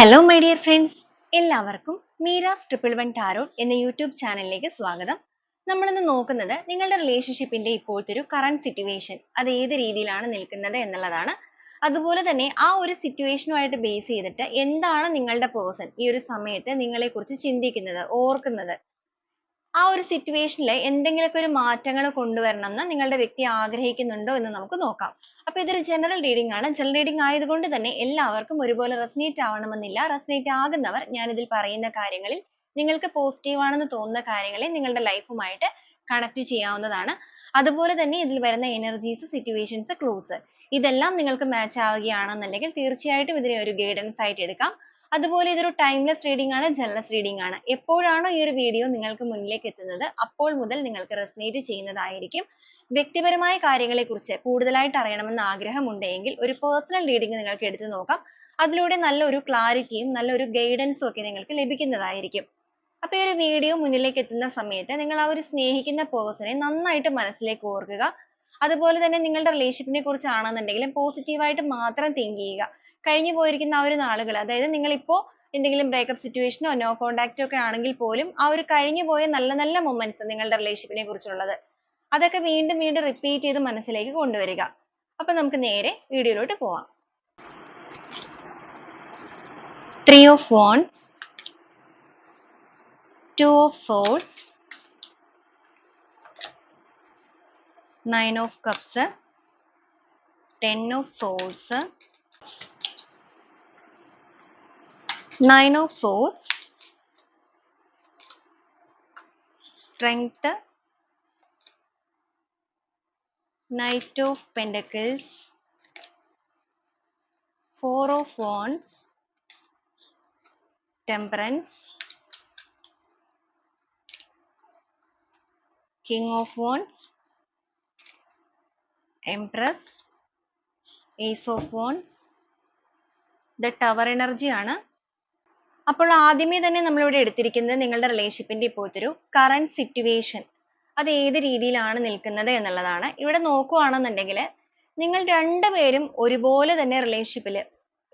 Hello my dear friends, എല്ലാവർക്കും Meera's triple one tarot എന്ന YouTube ചാനലിലേക്ക് സ്വാഗതം. നമ്മളിന്ന് നോക്കുന്നത് നിങ്ങളുടെ റിലേഷൻഷിപ്പിന്റെ ഇപ്പോഴത്തെ ഒരു കറന്റ് സിറ്റുവേഷൻ, അത് ഏത് രീതിയിലാണ് നിൽക്കുന്നത് എന്നുള്ളതാണ്. അതുപോലെ തന്നെ ആ ഒരു സിറ്റുവേഷനുമായിട്ട് ബേസ് ചെയ്തിട്ട് എന്താണ് നിങ്ങളുടെ പേഴ്സൺ ഈ ഒരു സമയത്ത് നിങ്ങളെക്കുറിച്ച് ചിന്തിക്കുന്നത്, ഓർക്കുന്നത്, ആ ഒരു സിറ്റുവേഷനിൽ എന്തെങ്കിലുമൊക്കെ ഒരു മാറ്റങ്ങൾ കൊണ്ടുവരണം എന്ന് നിങ്ങളുടെ വ്യക്തി ആഗ്രഹിക്കുന്നുണ്ടോ എന്ന് നമുക്ക് നോക്കാം. അപ്പോൾ ഇതൊരു ജനറൽ റീഡിംഗ് ആണ്. ജനറൽ റീഡിംഗ് ആയതുകൊണ്ട് തന്നെ എല്ലാവർക്കും ഒരുപോലെ റെസനേറ്റ് ആവണമെന്നില്ല. റെസനേറ്റ് ആകുന്നവർ ഞാൻ ഇതിൽ പറയുന്ന കാര്യങ്ങളിൽ നിങ്ങൾക്ക് പോസിറ്റീവ് ആണെന്ന് തോന്നുന്ന കാര്യങ്ങളെ നിങ്ങളുടെ ലൈഫുമായിട്ട് കണക്ട് ചെയ്യാവുന്നതാണ്. അതുപോലെ തന്നെ ഇതിൽ വരുന്ന എനർജീസ്, സിറ്റുവേഷൻസ്, ക്ലൂസ് ഇതെല്ലാം നിങ്ങൾക്ക് മാച്ച് ആവുകയാണെന്നുണ്ടെങ്കിൽ തീർച്ചയായിട്ടും ഇതിനെ ഒരു ഗൈഡൻസ് ആയിട്ട് എടുക്കാം. അതുപോലെ ഇതൊരു ടൈംലെസ് റീഡിംഗ് ആണ്, ജനറൽ റീഡിംഗ് ആണ്. എപ്പോഴാണോ ഈ ഒരു വീഡിയോ നിങ്ങൾക്ക് മുന്നിലേക്ക് എത്തുന്നത് അപ്പോൾ മുതൽ നിങ്ങൾക്ക് റെസനേറ്റ് ചെയ്യുന്നതായിരിക്കും. വ്യക്തിപരമായ കാര്യങ്ങളെക്കുറിച്ച് കൂടുതലായിട്ട് അറിയണമെന്ന് ആഗ്രഹമുണ്ടെങ്കിൽ ഒരു പേഴ്സണൽ റീഡിംഗ് നിങ്ങൾക്ക് എടുത്തു നോക്കാം. അതിലൂടെ നല്ലൊരു ക്ലാരിറ്റിയും നല്ലൊരു ഗൈഡൻസും ഒക്കെ നിങ്ങൾക്ക് ലഭിക്കുന്നതായിരിക്കും. അപ്പോൾ ഈ ഒരു വീഡിയോ മുന്നിലേക്ക് എത്തുന്ന സമയത്ത് നിങ്ങൾ ആ ഒരു സ്നേഹിക്കുന്ന പേഴ്സണെ നന്നായിട്ട് മനസ്സിലേക്ക് ഓർക്കുക. അതുപോലെ തന്നെ നിങ്ങളുടെ റിലേഷൻഷിപ്പിനെ കുറിച്ചാണെന്നുണ്ടെങ്കിലും പോസിറ്റീവായിട്ട് മാത്രം തിങ്ക് ചെയ്യുക. കഴിഞ്ഞു പോയിരിക്കുന്ന ആ ഒരു നാളുകൾ, അതായത് നിങ്ങൾ ഇപ്പോൾ എന്തെങ്കിലും ബ്രേക്കപ്പ് സിറ്റുവേഷനോ നോ കോണ്ടാക്റ്റോ ഒക്കെ ആണെങ്കിൽ പോലും ആ ഒരു കഴിഞ്ഞു പോയ നല്ല നല്ല മൊമെന്റ്സ് നിങ്ങളുടെ റിലേഷൻഷിപ്പിനെ കുറിച്ചുള്ളത് അതൊക്കെ വീണ്ടും വീണ്ടും റിപ്പീറ്റ് ചെയ്ത് മനസ്സിലേക്ക് കൊണ്ടുവരിക. അപ്പൊ നമുക്ക് നേരെ വീഡിയോയിലോട്ട് പോവാം. 3 of Wands, 2 of Swords, 9 of Cups, 10 of Swords, 9 of Swords, Strength, Knight of Pentacles, 4 of Wands, Temperance, King of Wands, Empress, Ace of Wands, The Tower energy ആണ്. അപ്പോൾ ആദ്യമേ തന്നെ നമ്മളിവിടെ എടുത്തിരിക്കുന്നത് നിങ്ങളുടെ റിലേഷൻഷിപ്പിന്റെ ഇപ്പോഴത്തെ ഒരു കറന്റ് സിറ്റുവേഷൻ, അത് ഏത് രീതിയിലാണ് നിൽക്കുന്നത് എന്നുള്ളതാണ്. ഇവിടെ നോക്കുകയാണെന്നുണ്ടെങ്കിൽ നിങ്ങൾ രണ്ടുപേരും ഒരുപോലെ തന്നെ റിലേഷൻഷിപ്പിൽ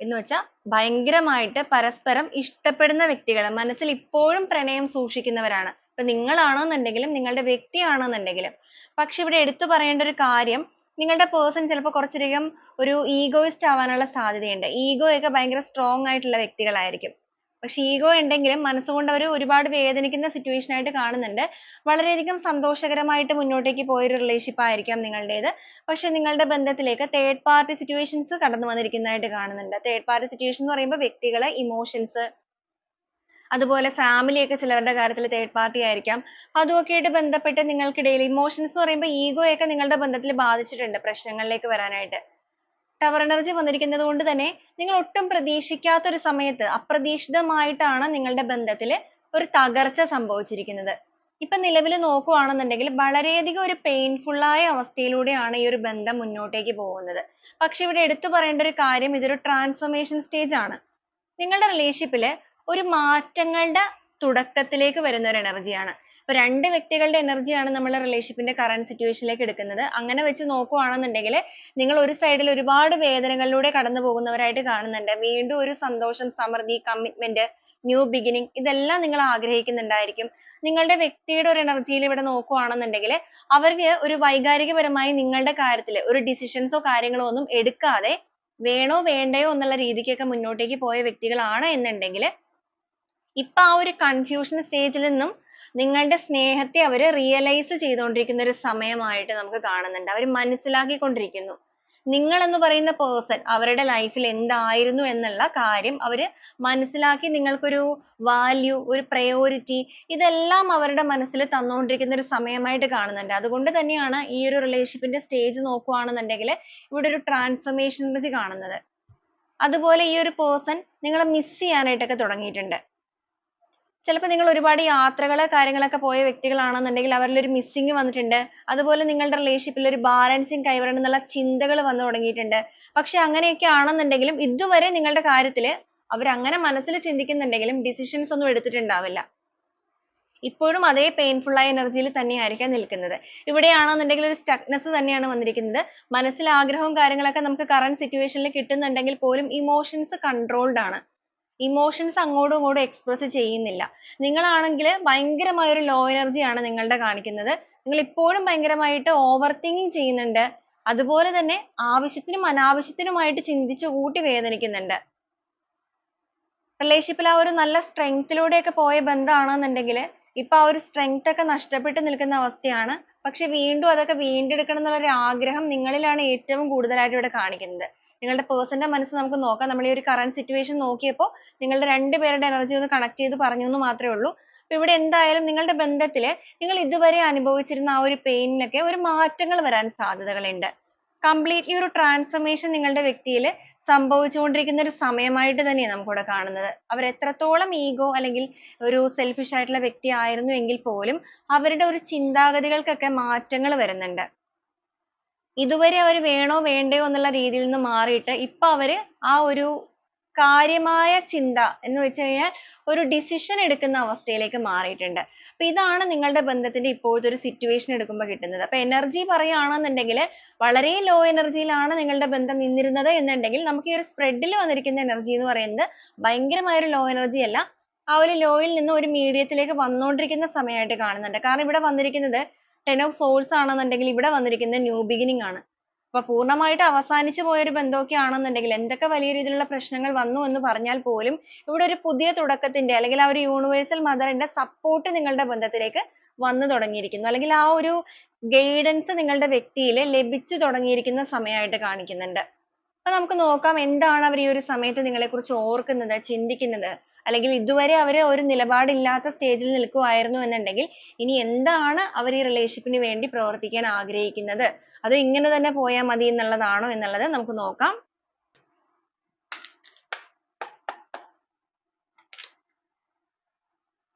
എന്ന് വെച്ചാൽ ഭയങ്കരമായിട്ട് പരസ്പരം ഇഷ്ടപ്പെടുന്ന വ്യക്തികൾ, മനസ്സിൽ ഇപ്പോഴും പ്രണയം സൂക്ഷിക്കുന്നവരാണ്. ഇപ്പൊ നിങ്ങളാണെന്നുണ്ടെങ്കിലും നിങ്ങളുടെ വ്യക്തിയാണെന്നുണ്ടെങ്കിലും. പക്ഷെ ഇവിടെ എടുത്തു പറയേണ്ട ഒരു കാര്യം, നിങ്ങളുടെ പേഴ്സൺ ചിലപ്പോൾ കുറച്ചധികം ഒരു ഈഗോയിസ്റ്റ് ആവാനുള്ള സാധ്യതയുണ്ട്. ഈഗോ ഒക്കെ ഭയങ്കര സ്ട്രോങ് ആയിട്ടുള്ള വ്യക്തികളായിരിക്കും. പക്ഷെ ഈഗോ ഉണ്ടെങ്കിലും മനസ്സുകൊണ്ട് അവർ ഒരുപാട് വേദനിക്കുന്ന സിറ്റുവേഷൻ ആയിട്ട് കാണുന്നുണ്ട്. വളരെയധികം സന്തോഷകരമായിട്ട് മുന്നോട്ടേക്ക് പോയൊരു റിലേഷൻഷിപ്പ് ആയിരിക്കാം നിങ്ങളുടേത്. പക്ഷെ നിങ്ങളുടെ ബന്ധത്തിലേക്ക് തേർഡ് പാർട്ടി സിറ്റുവേഷൻസ് കടന്നു വന്നിരിക്കുന്നതായിട്ട് കാണുന്നുണ്ട്. തേർഡ് പാർട്ടി സിറ്റുവേഷൻ എന്ന് പറയുമ്പോൾ വ്യക്തികളെ, ഇമോഷൻസ്, അതുപോലെ ഫാമിലി ഒക്കെ ചിലവരുടെ കാര്യത്തിൽ തേർഡ് പാർട്ടി ആയിരിക്കാം. അതുമൊക്കെ ആയിട്ട് ബന്ധപ്പെട്ട് നിങ്ങൾക്കിടയിൽ ഇമോഷൻസ് എന്ന് പറയുമ്പോൾ ഈഗോ ഒക്കെ നിങ്ങളുടെ ബന്ധത്തിൽ ബാധിച്ചിട്ടുണ്ട് പ്രശ്നങ്ങളിലേക്ക് വരാനായിട്ട്. ടവർ എനർജി വന്നിരിക്കുന്നത് കൊണ്ട് തന്നെ നിങ്ങൾ ഒട്ടും പ്രതീക്ഷിക്കാത്ത ഒരു സമയത്ത് അപ്രതീക്ഷിതമായിട്ടാണ് നിങ്ങളുടെ ബന്ധത്തിൽ ഒരു തകർച്ച സംഭവിച്ചിരിക്കുന്നത്. ഇപ്പൊ നിലവിൽ നോക്കുകയാണെന്നുണ്ടെങ്കിൽ വളരെയധികം ഒരു പെയിൻഫുൾ ആയ അവസ്ഥയിലൂടെയാണ് ഈ ഒരു ബന്ധം മുന്നോട്ടേക്ക് പോകുന്നത്. പക്ഷെ ഇവിടെ എടുത്തു പറയേണ്ട ഒരു കാര്യം, ഇതൊരു ട്രാൻസ്ഫോർമേഷൻ സ്റ്റേജ് ആണ്. നിങ്ങളുടെ റിലേഷൻഷിപ്പിൽ ഒരു മാറ്റങ്ങളുടെ തുടക്കത്തിലേക്ക് വരുന്ന ഒരു എനർജിയാണ്. ഇപ്പൊ രണ്ട് വ്യക്തികളുടെ എനർജിയാണ് നമ്മൾ റിലേഷൻഷിപ്പിന്റെ കറന്റ് സിറ്റുവേഷനിലേക്ക് എടുക്കുന്നത്. അങ്ങനെ വെച്ച് നോക്കുകയാണെന്നുണ്ടെങ്കിൽ നിങ്ങൾ ഒരു സൈഡിൽ ഒരുപാട് വേദനകളിലൂടെ കടന്നു പോകുന്നവരായിട്ട് കാണുന്നുണ്ട്. വീണ്ടും ഒരു സന്തോഷം, സമൃദ്ധി, കമ്മിറ്റ്മെന്റ്, ന്യൂ ബിഗിനിങ് ഇതെല്ലാം നിങ്ങൾ ആഗ്രഹിക്കുന്നുണ്ടായിരിക്കും. നിങ്ങളുടെ വ്യക്തിയുടെ ഒരു എനർജിയിൽ ഇവിടെ നോക്കുകയാണെന്നുണ്ടെങ്കിൽ അവർക്ക് ഒരു വൈകാരികപരമായി നിങ്ങളുടെ കാര്യത്തിൽ ഒരു ഡിസിഷൻസോ കാര്യങ്ങളോ ഒന്നും എടുക്കാതെ വേണോ വേണ്ടയോ എന്നുള്ള രീതിക്കൊക്കെ മുന്നോട്ടേക്ക് പോയ വ്യക്തികളാണ് എന്നുണ്ടെങ്കിൽ ഇപ്പൊ ആ ഒരു കൺഫ്യൂഷൻ സ്റ്റേജിൽ നിന്നും നിങ്ങളുടെ സ്നേഹത്തെ അവർ റിയലൈസ് ചെയ്തുകൊണ്ടിരിക്കുന്ന ഒരു സമയമായിട്ട് നമുക്ക് കാണുന്നുണ്ട്. അവർ മനസ്സിലാക്കിക്കൊണ്ടിരിക്കുന്നു. നിങ്ങൾ എന്ന് പറയുന്ന പേഴ്സൺ അവരുടെ ലൈഫിൽ എന്തായിരുന്നു എന്നുള്ള കാര്യം അവർ മനസ്സിലാക്കി നിങ്ങൾക്കൊരു വാല്യൂ, ഒരു പ്രയോറിറ്റി ഇതെല്ലാം അവരുടെ മനസ്സിൽ തന്നുകൊണ്ടിരിക്കുന്ന ഒരു സമയമായിട്ട് കാണുന്നുണ്ട്. അതുകൊണ്ട് തന്നെയാണ് ഈ ഒരു റിലേഷൻഷിപ്പിന്റെ സ്റ്റേജ് നോക്കുകയാണെന്നുണ്ടെങ്കിൽ ഇവിടെ ഒരു ട്രാൻസ്ഫോർമേഷൻ എനർജി കാണുന്നത്. അതുപോലെ ഈ ഒരു പേഴ്സൺ നിങ്ങളെ മിസ് ചെയ്യാനായിട്ടൊക്കെ തുടങ്ങിയിട്ടുണ്ട്. ചിലപ്പോൾ നിങ്ങൾ ഒരുപാട് യാത്രകൾ കാര്യങ്ങളൊക്കെ പോയ വ്യക്തികളാണെന്നുണ്ടെങ്കിൽ അവരിൽ ഒരു മിസ്സിംഗ് വന്നിട്ടുണ്ട്. അതുപോലെ നിങ്ങളുടെ റിലേഷൻഷിപ്പിൽ ഒരു ബാലൻസിങ് കൈവരണം എന്നുള്ള ചിന്തകൾ വന്നു തുടങ്ങിയിട്ടുണ്ട്. പക്ഷെ അങ്ങനെയൊക്കെ ആണെന്നുണ്ടെങ്കിലും ഇതുവരെ നിങ്ങളുടെ കാര്യത്തിൽ അവർ അങ്ങനെ മനസ്സിൽ ചിന്തിക്കുന്നുണ്ടെങ്കിലും ഡിസിഷൻസ് ഒന്നും എടുത്തിട്ടുണ്ടാവില്ല. ഇപ്പോഴും അതേ പെയിൻഫുൾ ആയ എനർജിയിൽ തന്നെയായിരിക്കാം നിൽക്കുന്നത്. ഇവിടെയാണെന്നുണ്ടെങ്കിൽ ഒരു സ്റ്റക്നെസ് തന്നെയാണ് വന്നിരിക്കുന്നത്. മനസ്സിൽ ആഗ്രഹവും കാര്യങ്ങളൊക്കെ നമുക്ക് കറന്റ് സിറ്റുവേഷനിൽ കിട്ടുന്നുണ്ടെങ്കിൽ പോലും ഇമോഷൻസ് കൺട്രോൾഡ് ആണ്. ഇമോഷൻസ് അങ്ങോട്ടും ഇങ്ങോട്ടും എക്സ്പ്രസ് ചെയ്യുന്നില്ല. നിങ്ങളാണെങ്കിൽ ഭയങ്കരമായ ഒരു ലോ എനർജി ആണ് നിങ്ങളുടെ കാണിക്കുന്നത്. നിങ്ങൾ ഇപ്പോഴും ഭയങ്കരമായിട്ട് ഓവർ തിങ്കിങ് ചെയ്യുന്നുണ്ട്. അതുപോലെ തന്നെ ആവശ്യത്തിനും അനാവശ്യത്തിനുമായിട്ട് ചിന്തിച്ച് കൂട്ടി വേദനിക്കുന്നുണ്ട്. റിലേഷൻഷിപ്പിൽ ആ ഒരു നല്ല സ്ട്രെങ്ത്തിലൂടെയൊക്കെ പോയ ബന്ധമാണെന്നുണ്ടെങ്കിൽ ഇപ്പൊ ആ ഒരു സ്ട്രെങ്ത് ഒക്കെ നഷ്ടപ്പെട്ട് നിൽക്കുന്ന അവസ്ഥയാണ്. പക്ഷെ വീണ്ടും അതൊക്കെ വീണ്ടെടുക്കണം എന്നുള്ള ഒരു ആഗ്രഹം നിങ്ങളിലാണ് ഏറ്റവും കൂടുതലായിട്ട് ഇവിടെ കാണിക്കുന്നത്. നിങ്ങളുടെ പേഴ്സന്റെ മനസ്സ് നമുക്ക് നോക്കാം. നമ്മൾ ഈ ഒരു കറന്റ് സിറ്റുവേഷൻ നോക്കിയപ്പോൾ നിങ്ങളുടെ രണ്ടുപേരുടെ എനർജി ഒന്ന് കണക്ട് ചെയ്ത് പറഞ്ഞു എന്ന് മാത്രമേ ഉള്ളൂ. അപ്പൊ ഇവിടെ എന്തായാലും നിങ്ങളുടെ ബന്ധത്തില് നിങ്ങൾ ഇതുവരെ അനുഭവിച്ചിരുന്ന ആ ഒരു പെയിനിലൊക്കെ ഒരു മാറ്റങ്ങൾ വരാൻ സാധ്യതകളുണ്ട്. കംപ്ലീറ്റ്ലി ഒരു ട്രാൻസ്ഫോർമേഷൻ നിങ്ങളുടെ വ്യക്തിയിൽ സംഭവിച്ചുകൊണ്ടിരിക്കുന്ന ഒരു സമയമായിട്ട് തന്നെയാണ് നമുക്കിവിടെ കാണുന്നത്. അവർ എത്രത്തോളം ഈഗോ അല്ലെങ്കിൽ ഒരു സെൽഫിഷ് ആയിട്ടുള്ള വ്യക്തി ആയിരുന്നു എങ്കിൽ പോലും അവരുടെ ഒരു ചിന്താഗതികൾക്കൊക്കെ മാറ്റങ്ങൾ വരുന്നുണ്ട്. ഇതുവരെ അവർ വേണോ വേണ്ടയോ എന്നുള്ള രീതിയിൽ നിന്ന് മാറിയിട്ട് ഇപ്പൊ അവര് ആ ഒരു കാര്യമായ ചിന്ത എന്ന് വെച്ച് കഴിഞ്ഞാൽ ഒരു decision എടുക്കുന്ന അവസ്ഥയിലേക്ക് മാറിയിട്ടുണ്ട്. അപ്പൊ ഇതാണ് നിങ്ങളുടെ ബന്ധത്തിന്റെ ഇപ്പോഴത്തെ ഒരു situation എടുക്കുമ്പോൾ കിട്ടുന്നത്. അപ്പൊ energy പറയുകയാണെന്നുണ്ടെങ്കിൽ വളരെ low energy യിലാണ് നിങ്ങളുടെ ബന്ധം നിന്നിരുന്നത് എന്നുണ്ടെങ്കിൽ നമുക്ക് ഈ ഒരു spread ൽ വന്നിരിക്കുന്ന energy എന്ന് പറയുന്നത് ഭയങ്കരമായ ഒരു low energy അല്ല. ആ ഒരു low യിൽ നിന്ന് ഒരു medium ത്തിലേക്ക് വന്നുകൊണ്ടിരിക്കുന്ന സമയമായിട്ട് കാണുന്നുണ്ട്. കാരണം ഇവിടെ വന്നിരിക്കുന്നത് ten of swords ആണെന്നുണ്ടെങ്കിൽ ഇവിടെ വന്നിരിക്കുന്നത് new beginning ആണ്. അപ്പൊ പൂർണ്ണമായിട്ട് അവസാനിച്ചു പോയ ഒരു ബന്ധമൊക്കെ ആണെന്നുണ്ടെങ്കിൽ എന്തൊക്കെ വലിയ രീതിയിലുള്ള പ്രശ്നങ്ങൾ വന്നു എന്ന് പറഞ്ഞാൽ പോലും ഇവിടെ ഒരു പുതിയ തുടക്കത്തിന്റെ അല്ലെങ്കിൽ ആ ഒരു യൂണിവേഴ്സൽ മദറിന്റെ സപ്പോർട്ട് നിങ്ങളുടെ ബന്ധത്തിലേക്ക് വന്നു തുടങ്ങിയിരിക്കുന്നു. അല്ലെങ്കിൽ ആ ഒരു ഗൈഡൻസ് നിങ്ങളുടെ വ്യക്തിയിൽ ലഭിച്ചു തുടങ്ങിയിരിക്കുന്ന സമയമായിട്ട് കാണിക്കുന്നുണ്ട്. അപ്പൊ നമുക്ക് നോക്കാം എന്താണ് അവർ ഈ ഒരു സമയത്ത് നിങ്ങളെക്കുറിച്ച് ഓർക്കുന്നത്, ചിന്തിക്കുന്നത്. അല്ലെങ്കിൽ ഇതുവരെ അവർ ഒരു നിലപാടില്ലാത്ത സ്റ്റേജിൽ നിൽക്കുമായിരുന്നു എന്നുണ്ടെങ്കിൽ ഇനി എന്താണ് അവർ ഈ റിലേഷൻഷിപ്പിന് വേണ്ടി പ്രവർത്തിക്കാൻ ആഗ്രഹിക്കുന്നത്, അത് ഇങ്ങനെ തന്നെ പോയാൽ മതി എന്നുള്ളതാണോ എന്നുള്ളത് നമുക്ക് നോക്കാം.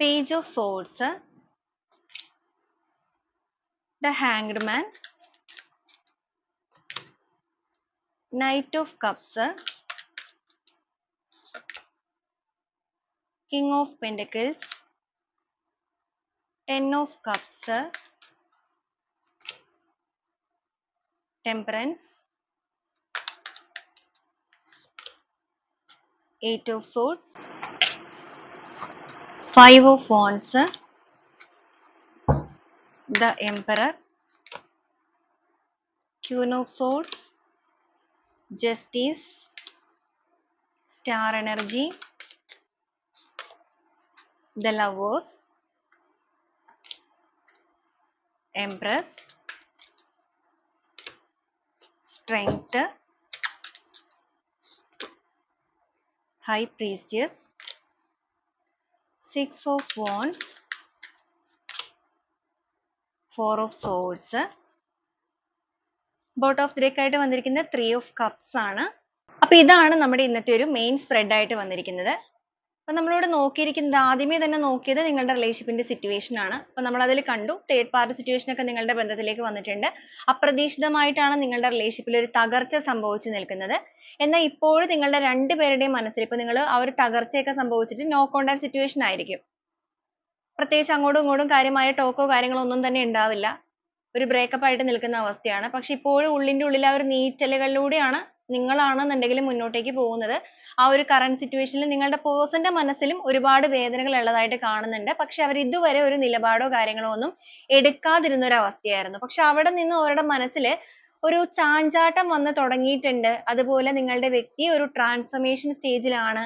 Page of Swords, the Hanged Man, Knight of Cups, King of Pentacles, Ten of Cups, Temperance, Eight of Swords, Five of Wands, the Emperor, Queen of Swords, Justice, Star Energy, the Lovers, Empress, Strength, High Priestess, Six of Wands, Four of Swords, boat of ഡിക്ക് ആയിട്ട് വന്നിരിക്കുന്നത് three of cups ആണ്. അപ്പൊ ഇതാണ് നമ്മുടെ ഇന്നത്തെ ഒരു main spread ആയിട്ട് വന്നിരിക്കുന്നത്. അപ്പൊ നമ്മളിവിടെ നോക്കിയിരിക്കുന്നത് ആദ്യമേ തന്നെ നോക്കിയത് നിങ്ങളുടെ റിലേഷൻഷിപ്പിന്റെ സിറ്റുവേഷൻ ആണ്. അപ്പൊ നമ്മൾ അതിൽ കണ്ടു തേർഡ് പാർട്ടി സിറ്റുവേഷൻ ഒക്കെ നിങ്ങളുടെ ബന്ധത്തിലേക്ക് വന്നിട്ടുണ്ട്. അപ്രതീക്ഷിതമായിട്ടാണ് നിങ്ങളുടെ റിലേഷൻഷിപ്പിൽ ഒരു തകർച്ച സംഭവിച്ചു നിൽക്കുന്നത്. എന്നാൽ ഇപ്പോഴും നിങ്ങളുടെ രണ്ടുപേരുടെയും മനസ്സിൽ ഇപ്പൊ നിങ്ങൾ ആ ഒരു തകർച്ചയൊക്കെ സംഭവിച്ചിട്ട് നോ കോണ്ടാക്ട് സിറ്റുവേഷൻ ആയിരിക്കും. പ്രത്യേകിച്ച് അങ്ങോട്ടും ഇങ്ങോട്ടും കാര്യമായ ടോക്കോ കാര്യങ്ങളോ ഒന്നും തന്നെ ഉണ്ടാവില്ല. ഒരു ബ്രേക്കപ്പ് ആയിട്ട് നിൽക്കുന്ന അവസ്ഥയാണ്. പക്ഷെ ഇപ്പോഴും ഉള്ളിന്റെ ഉള്ളിൽ ആ ഒരു നീറ്റലുകളിലൂടെയാണ് നിങ്ങളാണെന്നുണ്ടെങ്കിൽ മുന്നോട്ടേക്ക് പോകുന്നത്. ആ ഒരു കറന്റ് സിറ്റുവേഷനിൽ നിങ്ങളുടെ പേഴ്സന്റെ മനസ്സിലും ഒരുപാട് വേദനകൾ ഉള്ളതായിട്ട് കാണുന്നുണ്ട്. പക്ഷെ അവർ ഇതുവരെ ഒരു നിലപാടോ കാര്യങ്ങളോ ഒന്നും എടുക്കാതിരുന്ന ഒരു അവസ്ഥയായിരുന്നു. പക്ഷെ അവിടെ നിന്ന് അവരുടെ മനസ്സിൽ ഒരു ചാഞ്ചാട്ടം വന്ന് തുടങ്ങിയിട്ടുണ്ട്. അതുപോലെ നിങ്ങളുടെ വ്യക്തി ഒരു ട്രാൻസ്ഫോർമേഷൻ സ്റ്റേജിലാണ്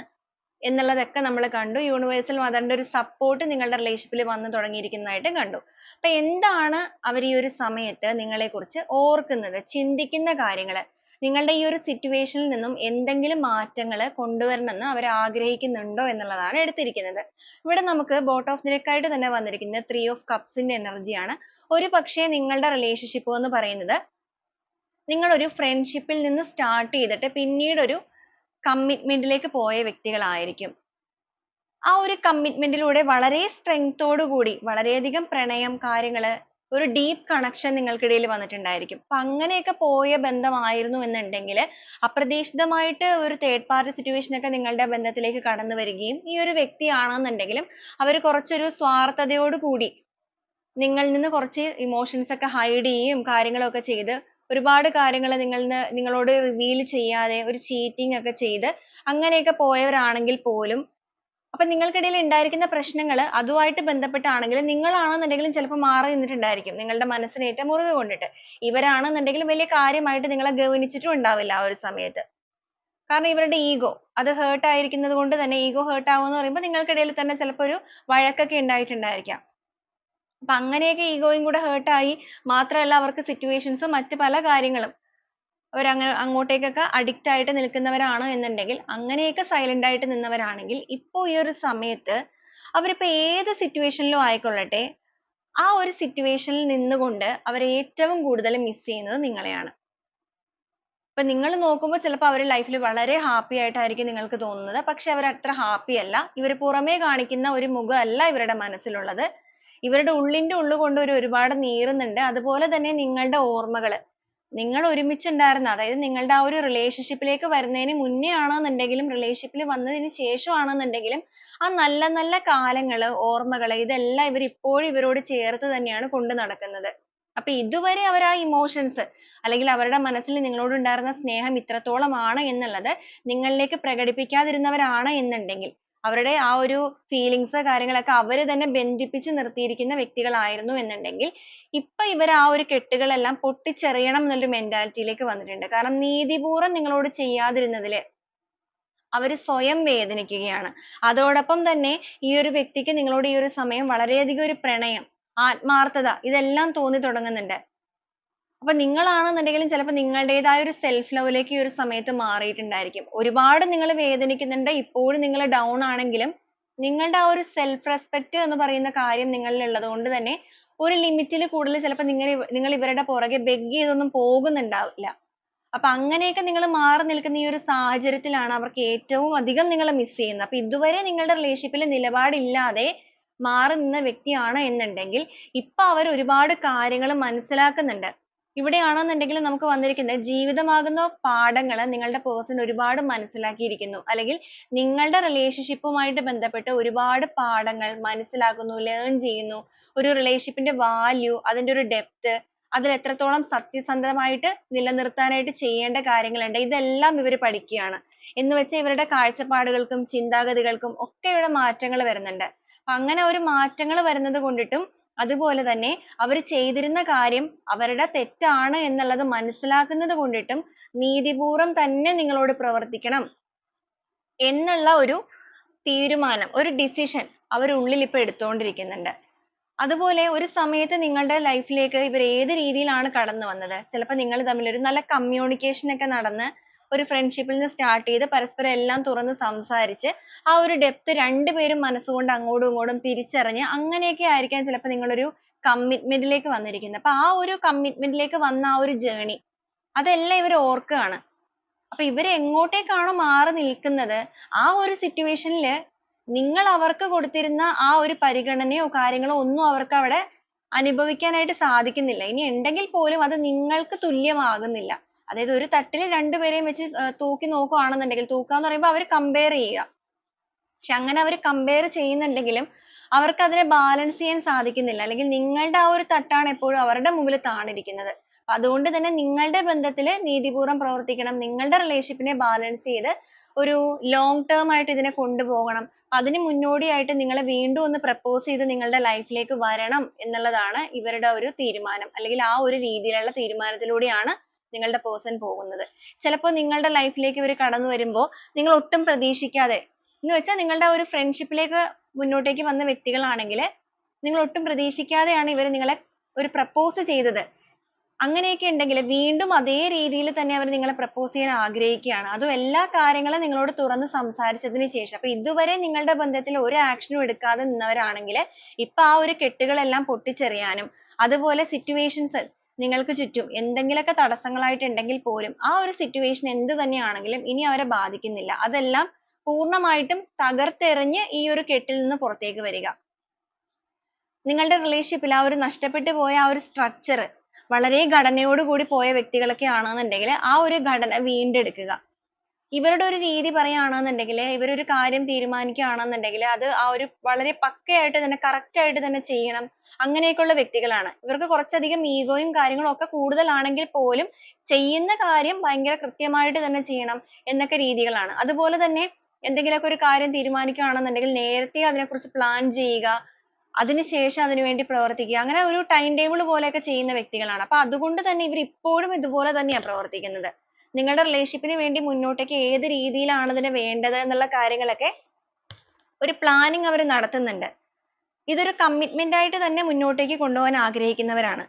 എന്നുള്ളതൊക്കെ നമ്മൾ കണ്ടു. യൂണിവേഴ്സൽ മദറിന്റെ ഒരു സപ്പോർട്ട് നിങ്ങളുടെ റിലേഷൻഷിപ്പിൽ വന്നു തുടങ്ങിയിരിക്കുന്നതായിട്ട് കണ്ടു. അപ്പൊ എന്താണ് അവർ ഈ ഒരു സമയത്ത് നിങ്ങളെക്കുറിച്ച് ഓർക്കുന്നത്, ചിന്തിക്കുന്ന കാര്യങ്ങൾ, നിങ്ങളുടെ ഈ ഒരു സിറ്റുവേഷനിൽ നിന്നും എന്തെങ്കിലും മാറ്റങ്ങൾ കൊണ്ടുവരണമെന്ന് അവർ ആഗ്രഹിക്കുന്നുണ്ടോ എന്നുള്ളതാണ് എടുത്തിരിക്കുന്നത്. ഇവിടെ നമുക്ക് ബോട്ട് ഓഫ് ഡിക്ക് ആയിട്ട് തന്നെ വന്നിരിക്കുന്നത് ത്രീ ഓഫ് കപ്സിന്റെ എനർജിയാണ്. ഒരു പക്ഷേ നിങ്ങളുടെ റിലേഷൻഷിപ്പ് എന്ന് പറയുന്നത് നിങ്ങൾ ഒരു ഫ്രണ്ട്ഷിപ്പിൽ നിന്ന് സ്റ്റാർട്ട് ചെയ്തിട്ട് പിന്നീട് ഒരു കമ്മിറ്റ്മെന്റിലേക്ക് പോയ വ്യക്തികളായിരിക്കും. ആ ഒരു കമ്മിറ്റ്മെന്റിലൂടെ വളരെ സ്ട്രെങ്തോടു കൂടി വളരെയധികം പ്രണയം കാര്യങ്ങള് ഒരു ഡീപ്പ് കണക്ഷൻ നിങ്ങൾക്കിടയിൽ വന്നിട്ടുണ്ടായിരിക്കും. അപ്പൊ അങ്ങനെയൊക്കെ പോയ ബന്ധമായിരുന്നു എന്നുണ്ടെങ്കിൽ അപ്രതീക്ഷിതമായിട്ട് ഒരു തേർഡ് പാർട്ടി സിറ്റുവേഷൻ ഒക്കെ നിങ്ങളുടെ ബന്ധത്തിലേക്ക് കടന്നു വരികയും ഈ ഒരു വ്യക്തിയാണെന്നുണ്ടെങ്കിലും അവർ കുറച്ചൊരു സ്വാർത്ഥതയോട് കൂടി നിങ്ങളിൽ നിന്ന് കുറച്ച് ഇമോഷൻസ് ഒക്കെ ഹൈഡ് ചെയ്യുകയും കാര്യങ്ങളൊക്കെ ചെയ്ത് ഒരുപാട് കാര്യങ്ങൾ നിങ്ങളോട് റിവീൽ ചെയ്യാതെ ഒരു ചീറ്റിംഗ് ഒക്കെ ചെയ്ത് അങ്ങനെയൊക്കെ പോയവരാണെങ്കിൽ പോലും അപ്പൊ നിങ്ങൾക്കിടയിൽ ഉണ്ടായിരിക്കുന്ന പ്രശ്നങ്ങൾ അതുമായിട്ട് ബന്ധപ്പെട്ടാണെങ്കിൽ നിങ്ങളാണെന്നുണ്ടെങ്കിലും ചിലപ്പോൾ മാറി നിന്നിട്ടുണ്ടായിരിക്കും നിങ്ങളുടെ മനസ്സിനേറ്റ മുറിവ് കൊണ്ടിട്ട്. ഇവരാണെന്നുണ്ടെങ്കിലും വലിയ കാര്യമായിട്ട് നിങ്ങളെ ഗൗനിച്ചിട്ടും ഉണ്ടാവില്ല ആ ഒരു സമയത്ത്. കാരണം ഇവരുടെ ഈഗോ അത് ഹേർട്ട് ആയിരിക്കുന്നത് കൊണ്ട് തന്നെ ഈഗോ ഹേർട്ട് ആവുമെന്ന് പറയുമ്പോൾ നിങ്ങൾക്കിടയിൽ തന്നെ ചിലപ്പോൾ ഒരു വഴക്കൊക്കെ ഉണ്ടായിട്ടുണ്ടായിരിക്കാം. അപ്പൊ അങ്ങനെയൊക്കെ ഈഗോയും കൂടെ ഹേർട്ട് ആയി മാത്രമല്ല അവർക്ക് സിറ്റുവേഷൻസ് മറ്റ് പല കാര്യങ്ങളും അവരങ്ങനെ അങ്ങോട്ടേക്കൊക്കെ അഡിക്റ്റ് ആയിട്ട് നിൽക്കുന്നവരാണ് എന്നുണ്ടെങ്കിൽ അങ്ങനെയൊക്കെ സൈലന്റ് ആയിട്ട് നിന്നവരാണെങ്കിൽ ഇപ്പോ ഈ ഒരു സമയത്ത് അവരിപ്പോ ഏത് സിറ്റുവേഷനിലും ആയിക്കൊള്ളട്ടെ ആ ഒരു സിറ്റുവേഷനിൽ നിന്നുകൊണ്ട് അവർ ഏറ്റവും കൂടുതൽ മിസ് ചെയ്യുന്നത് നിങ്ങളെയാണ്. ഇപ്പൊ നിങ്ങൾ നോക്കുമ്പോൾ ചിലപ്പോൾ അവർ ലൈഫിൽ വളരെ ഹാപ്പി ആയിട്ടായിരിക്കും നിങ്ങൾക്ക് തോന്നുന്നത്. പക്ഷെ അവർ അത്ര ഹാപ്പി അല്ല. ഇവർ പുറമേ കാണിക്കുന്ന ഒരു മുഖമല്ല ഇവരുടെ മനസ്സിലുള്ളത്. ഇവരുടെ ഉള്ളിന്റെ ഉള്ളുകൊണ്ട് ഒരുപാട് നീറുന്നുണ്ട്. അതുപോലെ തന്നെ നിങ്ങളുടെ ഓർമ്മകൾ നിങ്ങൾ ഒരുമിച്ചുണ്ടായിരുന്ന അതായത് നിങ്ങളുടെ ആ ഒരു റിലേഷൻഷിപ്പിലേക്ക് വരുന്നതിന് മുന്നേ ആണെന്നുണ്ടെങ്കിലും റിലേഷൻഷിപ്പിൽ വന്നതിന് ശേഷമാണെന്നുണ്ടെങ്കിലും ആ നല്ല നല്ല കാലങ്ങൾ ഓർമ്മകൾ ഇതെല്ലാം ഇവർ ഇപ്പോഴും ഇവരോട് ചേർത്ത് തന്നെയാണ് കൊണ്ട് നടക്കുന്നത്. അപ്പൊ ഇതുവരെ അവർ ആ ഇമോഷൻസ് അല്ലെങ്കിൽ അവരുടെ മനസ്സിൽ നിങ്ങളോട് ഉണ്ടായിരുന്ന സ്നേഹം ഇത്രത്തോളമാണ് എന്നുള്ളത് നിങ്ങളിലേക്ക് പ്രകടിപ്പിക്കാതിരുന്നവരാണ് എന്നുണ്ടെങ്കിൽ അവരുടെ ആ ഒരു ഫീലിങ്സ് കാര്യങ്ങളൊക്കെ അവർ തന്നെ ബന്ധിപ്പിച്ച് നിർത്തിയിരിക്കുന്ന വ്യക്തികളായിരുന്നു എന്നുണ്ടെങ്കിൽ ഇപ്പൊ ഇവർ ആ ഒരു കെട്ടുകളെല്ലാം പൊട്ടിച്ചെറിയണം എന്നൊരു മെന്റാലിറ്റിയിലേക്ക് വന്നിട്ടുണ്ട്. കാരണം നീതിപൂർവ്വം നിങ്ങളോട് ചെയ്യാതിരുന്നതിൽ അവർ സ്വയം വേദനിക്കുകയാണ്. അതോടൊപ്പം തന്നെ ഈ ഒരു വ്യക്തിക്ക് നിങ്ങളോട് ഈ ഒരു സമയം വളരെയധികം ഒരു പ്രണയം ആത്മാർത്ഥത ഇതെല്ലാം തോന്നി തുടങ്ങുന്നുണ്ട്. അപ്പൊ നിങ്ങളാണെന്നുണ്ടെങ്കിലും ചിലപ്പോൾ നിങ്ങളുടേതായ ഒരു സെൽഫ് ലവിലേക്ക് ഈ ഒരു സമയത്ത് മാറിയിട്ടുണ്ടായിരിക്കും. ഒരുപാട് നിങ്ങൾ വേദനിക്കുന്നുണ്ട്. ഇപ്പോഴും നിങ്ങൾ ഡൗൺ ആണെങ്കിലും നിങ്ങളുടെ ആ ഒരു സെൽഫ് റെസ്പെക്ട് എന്ന് പറയുന്ന കാര്യം നിങ്ങളിൽ ഉള്ളത് കൊണ്ട് തന്നെ ഒരു ലിമിറ്റിൽ കൂടുതൽ ചിലപ്പോൾ നിങ്ങൾ ഇവരുടെ പുറകെ ബെഗ് ചെയ്തൊന്നും പോകുന്നുണ്ടാവില്ല. അപ്പൊ അങ്ങനെയൊക്കെ നിങ്ങൾ മാറി നിൽക്കുന്ന ഈ ഒരു സാഹചര്യത്തിലാണ് അവർക്ക് ഏറ്റവും അധികം നിങ്ങളെ മിസ് ചെയ്യുന്നത്. അപ്പൊ ഇതുവരെ നിങ്ങളുടെ റിലേഷൻഷിപ്പിൽ നിലപാടില്ലാതെ മാറി നിന്ന വ്യക്തിയാണ് എന്നുണ്ടെങ്കിൽ ഇപ്പൊ അവർ ഒരുപാട് കാര്യങ്ങൾ മനസ്സിലാക്കുന്നുണ്ട്. ഇവിടെയാണെന്നുണ്ടെങ്കിൽ നമുക്ക് വന്നിരിക്കുന്നത് ജീവിതമാകുന്ന പാഠങ്ങൾ നിങ്ങളുടെ പേഴ്സൺ ഒരുപാട് മനസ്സിലാക്കിയിരിക്കുന്നു. അല്ലെങ്കിൽ നിങ്ങളുടെ റിലേഷൻഷിപ്പുമായിട്ട് ബന്ധപ്പെട്ട് ഒരുപാട് പാഠങ്ങൾ മനസ്സിലാക്കുന്നു, ലേൺ ചെയ്യുന്നു. ഒരു റിലേഷൻഷിപ്പിന്റെ വാല്യൂ, അതിന്റെ ഒരു ഡെപ്ത്, അതിൽ എത്രത്തോളം സത്യസന്ധമായിട്ട് നിലനിർത്താനായിട്ട് ചെയ്യേണ്ട കാര്യങ്ങളുണ്ട് ഇതെല്ലാം ഇവർ പഠിക്കുകയാണ്. എന്ന് വെച്ചാൽ ഇവരുടെ കാഴ്ചപ്പാടുകൾക്കും ചിന്താഗതികൾക്കും ഒക്കെ ഇവിടെ മാറ്റങ്ങൾ വരുന്നുണ്ട്. അങ്ങനെ ഒരു മാറ്റങ്ങൾ വരുന്നത് കൊണ്ടിട്ടും അതുപോലെ തന്നെ അവർ ചെയ്തിരുന്ന കാര്യം അവരുടെ തെറ്റാണ് എന്നുള്ളത് മനസ്സിലാക്കുന്നത് കൊണ്ടിട്ടും നീതിപൂർവം തന്നെ നിങ്ങളോട് പ്രവർത്തിക്കണം എന്നുള്ള ഒരു തീരുമാനം, ഒരു decision അവർ ഉള്ളിൽ ഇപ്പൊ എടുത്തുകൊണ്ടിരിക്കുന്നുണ്ട്. അതുപോലെ ഒരു സമയത്ത് നിങ്ങളുടെ ലൈഫിലേക്ക് ഇവർ ഏത് രീതിയിലാണ് കടന്നു വന്നത്? ചിലപ്പോൾ നിങ്ങൾ തമ്മിൽ ഒരു നല്ല കമ്മ്യൂണിക്കേഷൻ ഒക്കെ നടന്ന് ഒരു ഫ്രണ്ട്ഷിപ്പിൽ നിന്ന് സ്റ്റാർട്ട് ചെയ്ത് പരസ്പരം എല്ലാം തുറന്ന് സംസാരിച്ച് ആ ഒരു ഡെപ്ത് രണ്ടുപേരും മനസ്സുകൊണ്ട് അങ്ങോട്ടും ഇങ്ങോട്ടും തിരിച്ചറിഞ്ഞ് അങ്ങനെയൊക്കെ ആയിരിക്കാം ചിലപ്പോൾ നിങ്ങളൊരു കമ്മിറ്റ്മെന്റിലേക്ക് വന്നിരിക്കുന്നത്. അപ്പൊ ആ ഒരു കമ്മിറ്റ്മെന്റിലേക്ക് വന്ന ആ ഒരു ജേർണി അതെല്ലാം ഇവർ ഓർക്കുകയാണ്. അപ്പൊ ഇവർ എങ്ങോട്ടേക്കാണോ മാറി നിൽക്കുന്നത് ആ ഒരു സിറ്റുവേഷനിൽ നിങ്ങൾ അവർക്ക് കൊടുത്തിരുന്ന ആ ഒരു പരിഗണനയോ കാര്യങ്ങളോ ഒന്നും അവർക്ക് അവിടെ അനുഭവിക്കാനായിട്ട് സാധിക്കുന്നില്ല. ഇനി ഉണ്ടെങ്കിൽ പോലും അത് നിങ്ങൾക്ക് തുല്യമാകുന്നില്ല. അതായത് ഒരു തട്ടിൽ രണ്ടുപേരെയും വെച്ച് തൂക്കി നോക്കുകയാണെന്നുണ്ടെങ്കിൽ തൂക്കാന്ന് പറയുമ്പോൾ അവർ compare ചെയ്യുക. പക്ഷെ അങ്ങനെ അവർ compare ചെയ്യുന്നുണ്ടെങ്കിലും അവർക്ക് അതിനെ balance ചെയ്യാൻ സാധിക്കുന്നില്ല. അല്ലെങ്കിൽ നിങ്ങളുടെ ആ ഒരു തട്ടാണ് എപ്പോഴും അവരുടെ മുമ്പിൽ താണിരിക്കുന്നത്. അതുകൊണ്ട് തന്നെ നിങ്ങളുടെ ബന്ധത്തിൽ നീതിപൂർവം പ്രവർത്തിക്കണം. നിങ്ങളുടെ relationship നെ balance ചെയ്ത് ഒരു long term ആയിട്ട് ഇതിനെ കൊണ്ടുപോകണം. അതിന് മുന്നോടിയായിട്ട് നിങ്ങളെ വീണ്ടും ഒന്ന് propose ചെയ്ത് നിങ്ങളുടെ life ലേക്ക് വരണം എന്നുള്ളതാണ് ഇവരുടെ ഒരു തീരുമാനം. അല്ലെങ്കിൽ ആ ഒരു രീതിയിലുള്ള തീരുമാനത്തിലൂടെയാണ് നിങ്ങളുടെ person പോകുന്നത്. ചിലപ്പോൾ നിങ്ങളുടെ life ലേക്ക് ഇവർ കടന്നു വരുമ്പോൾ നിങ്ങൾ ഒട്ടും പ്രതീക്ഷിക്കാതെ എന്ന് വെച്ചാൽ നിങ്ങളുടെ ഒരു ഫ്രണ്ട്ഷിപ്പിലേക്ക് മുന്നോട്ടേക്ക് വന്ന വ്യക്തികളാണെങ്കിൽ നിങ്ങൾ ഒട്ടും പ്രതീക്ഷിക്കാതെയാണ് ഇവർ നിങ്ങളെ ഒരു പ്രപ്പോസ് ചെയ്തത്. അങ്ങനെയൊക്കെ ഉണ്ടെങ്കിൽ വീണ്ടും അതേ രീതിയിൽ തന്നെ അവർ നിങ്ങളെ പ്രപ്പോസ് ചെയ്യാൻ ആഗ്രഹിക്കുകയാണ്. അതും എല്ലാ കാര്യങ്ങളും നിങ്ങളോട് തുറന്ന് സംസാരിച്ചതിന് ശേഷം. അപ്പൊ ഇതുവരെ നിങ്ങളുടെ ബന്ധത്തിൽ ഒരു ആക്ഷനും എടുക്കാതെ നിന്നവരാണെങ്കിൽ ഇപ്പൊ ആ ഒരു കെട്ടുകളെല്ലാം പൊട്ടിച്ചെറിയാനും അതുപോലെ സിറ്റുവേഷൻസ് നിങ്ങൾക്ക് ചുറ്റും എന്തെങ്കിലുമൊക്കെ തടസ്സങ്ങളായിട്ട് ഉണ്ടെങ്കിൽ പോലും ആ ഒരു സിറ്റുവേഷൻ എന്ത് തന്നെയാണെങ്കിലും ഇനി അവരെ ബാധിക്കുന്നില്ല. അതെല്ലാം പൂർണ്ണമായിട്ടും തകർത്തെറിഞ്ഞ് ഈ ഒരു കെട്ടിൽ നിന്ന് പുറത്തേക്ക് വരിക. നിങ്ങളുടെ റിലേഷൻഷിപ്പിൽ ആ ഒരു നഷ്ടപ്പെട്ടു പോയ ആ ഒരു സ്ട്രക്ചർ വളരെ ഘടനയോട് കൂടി പോയ വ്യക്തികളൊക്കെ ആണെന്നുണ്ടെങ്കിൽ ആ ഒരു ഘടന വീണ്ടെടുക്കുക. ഇവരുടെ ഒരു രീതി പറയുകയാണെന്നുണ്ടെങ്കിൽ, ഇവരൊരു കാര്യം തീരുമാനിക്കുകയാണെന്നുണ്ടെങ്കിൽ അത് ആ ഒരു വളരെ പക്കയായിട്ട് തന്നെ correct ആയിട്ട് തന്നെ ചെയ്യണം. അങ്ങനെയൊക്കെയുള്ള വ്യക്തികളാണ്. ഇവർക്ക് കുറച്ചധികം ഈഗോയും കാര്യങ്ങളും ഒക്കെ കൂടുതലാണെങ്കിൽ പോലും ചെയ്യുന്ന കാര്യം ഭയങ്കര കൃത്യമായിട്ട് തന്നെ ചെയ്യണം എന്നൊക്കെ രീതികളാണ്. അതുപോലെ തന്നെ എന്തെങ്കിലുമൊക്കെ ഒരു കാര്യം തീരുമാനിക്കുകയാണെന്നുണ്ടെങ്കിൽ നേരത്തെ അതിനെക്കുറിച്ച് plan ചെയ്യുക. അതിനുശേഷം അതിനുവേണ്ടി പ്രവർത്തിക്കുക. അങ്ങനെ ഒരു time table പോലെയൊക്കെ ചെയ്യുന്ന വ്യക്തികളാണ്. അപ്പൊ അതുകൊണ്ട് തന്നെ ഇവർ ഇപ്പോഴും ഇതുപോലെ തന്നെയാ പ്രവർത്തിക്കുന്നത്. നിങ്ങളുടെ relationship ന് വേണ്ടി മുന്നോട്ടേക്ക് ഏത് രീതിയിലാണ് ഇതിന് വേണ്ടത് എന്നുള്ള കാര്യങ്ങളൊക്കെ ഒരു planning അവർ നടത്തുന്നുണ്ട്. ഇതൊരു commitment ആയിട്ട് തന്നെ മുന്നോട്ടേക്ക് കൊണ്ടുപോകാൻ ആഗ്രഹിക്കുന്നവരാണ്.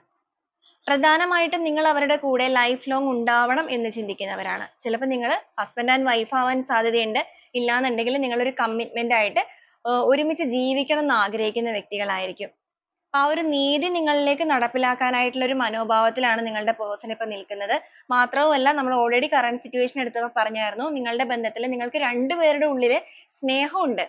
പ്രധാനമായിട്ടും നിങ്ങൾ അവരുടെ കൂടെ life long ഉണ്ടാവണം എന്ന് ചിന്തിക്കുന്നവരാണ്. ചിലപ്പോൾ നിങ്ങൾ husband and wife ആവാൻ സാധ്യതയുണ്ട്. ഇല്ലാന്നുണ്ടെങ്കിൽ നിങ്ങൾ ഒരു commitment ആയിട്ട് ഒരുമിച്ച് ജീവിക്കണം എന്ന് ആഗ്രഹിക്കുന്ന വ്യക്തികളായിരിക്കും. ആ ഒരു നീതി നിങ്ങളിലേക്ക് നടപ്പിലാക്കാനായിട്ടുള്ള ഒരു മനോഭാവത്തിലാണ് നിങ്ങളുടെ person ഇപ്പോൾ നിൽക്കുന്നത്. മാത്രവുമല്ല നമ്മൾ already current situation എടുത്തപ്പോൾ പറഞ്ഞായിരുന്നു നിങ്ങളുടെ ബന്ധത്തിൽ നിങ്ങൾക്ക് രണ്ടുപേരുടെ ഉള്ളിൽ സ്നേഹമുണ്ട്.